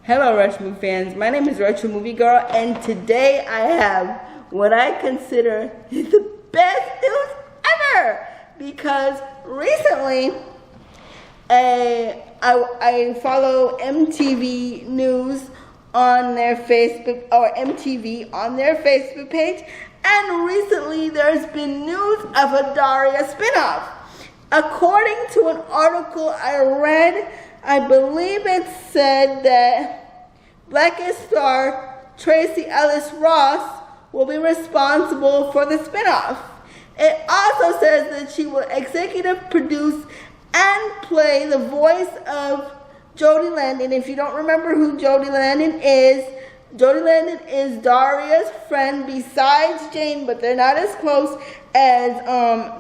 Hello Retro Movie fans, my name is Retromoviegirl, and today I have what I consider the best news ever, because recently I follow MTV News on their Facebook, or MTV on their Facebook page, and recently there's been news of a Daria spinoff. According to an article I read, I believe it said that Blackest star Tracee Ellis Ross will be responsible for the spinoff. It also says that she will executive produce and play the voice of Jodie Landon. If you don't remember who Jodie Landon is Daria's friend besides Jane, but they're not as close as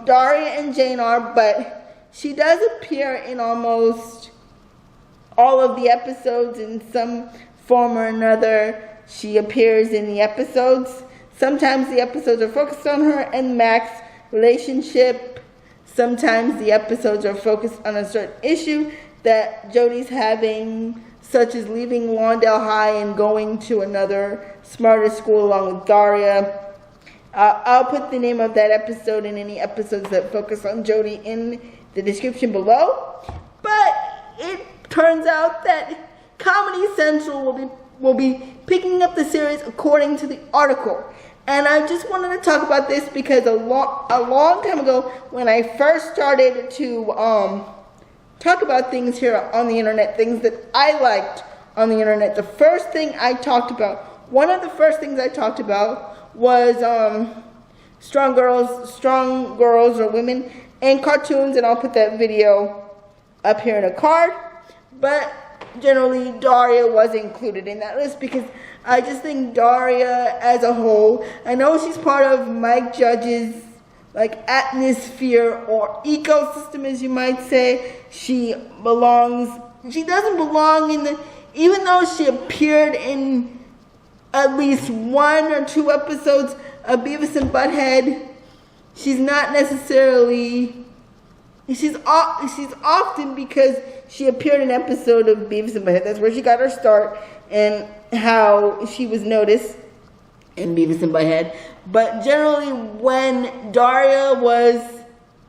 Daria and Jane are, but she does appear in almost all of the episodes in some form or another. She appears in the episodes. Sometimes the episodes are focused on her and Mac's relationship. Sometimes the episodes are focused on a certain issue that Jodie's having, such as leaving Lawndale High and going to another smarter school along with Daria. I'll put the name of that episode and any episodes that focus on Jodie in the description below. But it turns out that Comedy Central will be picking up the series according to the article. And I just wanted to talk about this because a long time ago, when I first started to talk about things here on the internet, things that I liked on the internet, one of the first things I talked about was strong girls or women in cartoons, and I'll put that video up here in a card. But generally Daria was included in that list because I just think Daria as a whole, I know she's part of Mike Judge's atmosphere or ecosystem, as you might say. She doesn't belong in even though she appeared in at least 1 or 2 episodes of Beavis and Butthead, she's not necessarily, she's often because she appeared in an episode of Beavis and Butthead. That's where she got her start and how she was noticed in Beavis and Butthead. But generally, when Daria was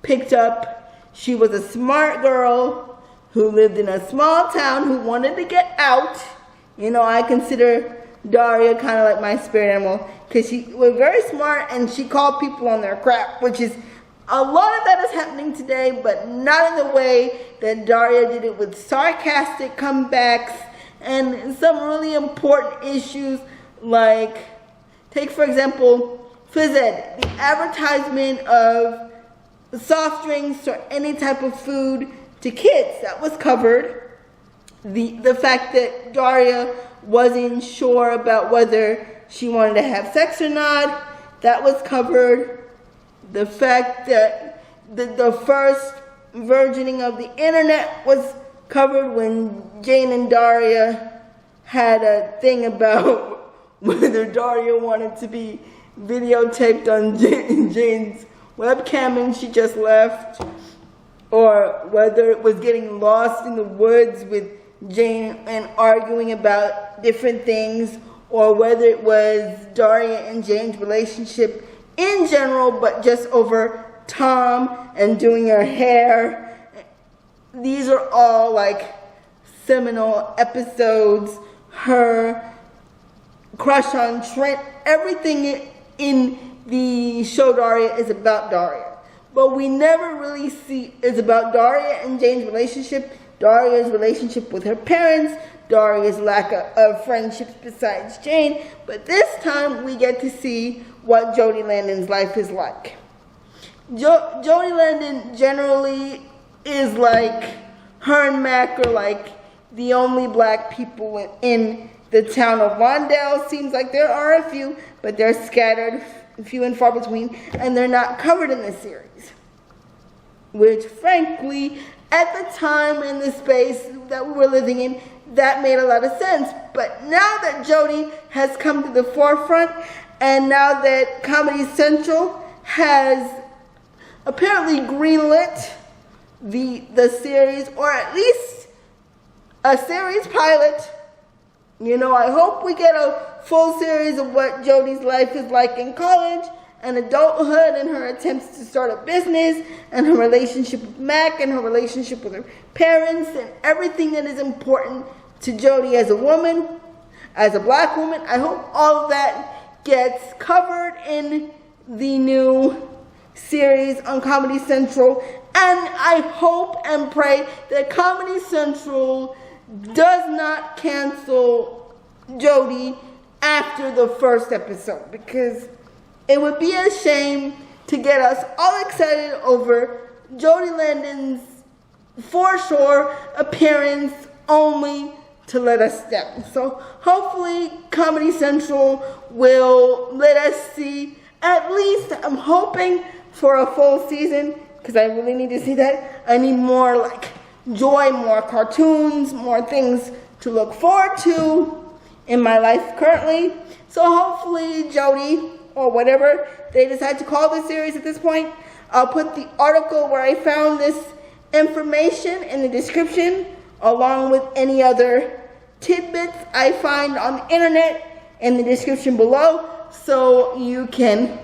picked up, she was a smart girl who lived in a small town who wanted to get out. You know, I consider Daria kind of like my spirit animal because she was very smart and she called people on their crap, which is a lot of that is happening today, but not in the way that Daria did it, with sarcastic comebacks and some really important issues, like, take for example, Phys Ed, the advertisement of soft drinks or any type of food to kids. That was covered. The fact that Daria wasn't sure about whether she wanted to have sex or not, that was covered. The fact that the first versioning of the internet was covered when Jane and Daria had a thing about whether Daria wanted to be videotaped on Jane's webcam and she just left, or whether it was getting lost in the woods with Jane and arguing about different things, or whether it was Daria and Jane's relationship in general, but just over Tom and doing her hair. These are all seminal episodes. Her crush on Trent, everything in the show Daria is about Daria. But we never really see is about Daria and Jane's relationship, Daria's relationship with her parents, Daria's lack of friendships besides Jane. But this time we get to see what Jodie Landon's life is like. Jodie Landon generally is her and Mac are the only black people in the town of Lawndale. Seems like there are a few, but they're scattered, few and far between, and they're not covered in this series. Which frankly, at the time in the space that we were living in, that made a lot of sense. But now that Jodie has come to the forefront, and now that Comedy Central has apparently greenlit the series, or at least a series pilot You know, I hope we get a full series of what Jodie's life is like in college and adulthood and her attempts to start a business and her relationship with Mac and her relationship with her parents and everything that is important to Jodie as a woman, as a black woman. I hope all of that gets covered in the new series on Comedy Central. And I hope and pray that Comedy Central does not cancel Jodie after the first episode, because it would be a shame to get us all excited over Jodie Landon's for sure appearance only to let us down. So hopefully Comedy Central will let us see, at least I'm hoping for a full season, because I really need to see that. I need more like joy, more cartoons, more things to look forward to in my life currently. So hopefully Jodie, or whatever they decide to call this series at this point, I'll put the article where I found this information in the description, along with any other tidbits I find on the internet in the description below, so you can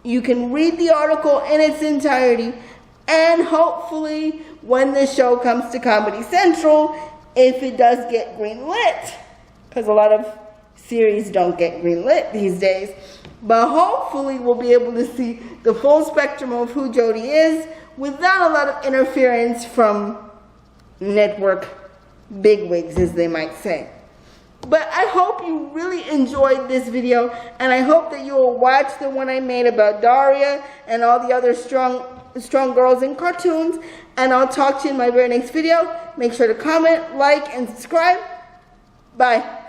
read the article in its entirety. And hopefully when the show comes to Comedy Central, if it does get greenlit, because a lot of series don't get greenlit these days, but hopefully we'll be able to see the full spectrum of who Jodie is without a lot of interference from network bigwigs, as they might say. But I hope you really enjoyed this video, and I hope that you will watch the one I made about Daria and all the other strong girls in cartoons, and I'll talk to you in my very next video. Make sure to comment, like, and subscribe. Bye.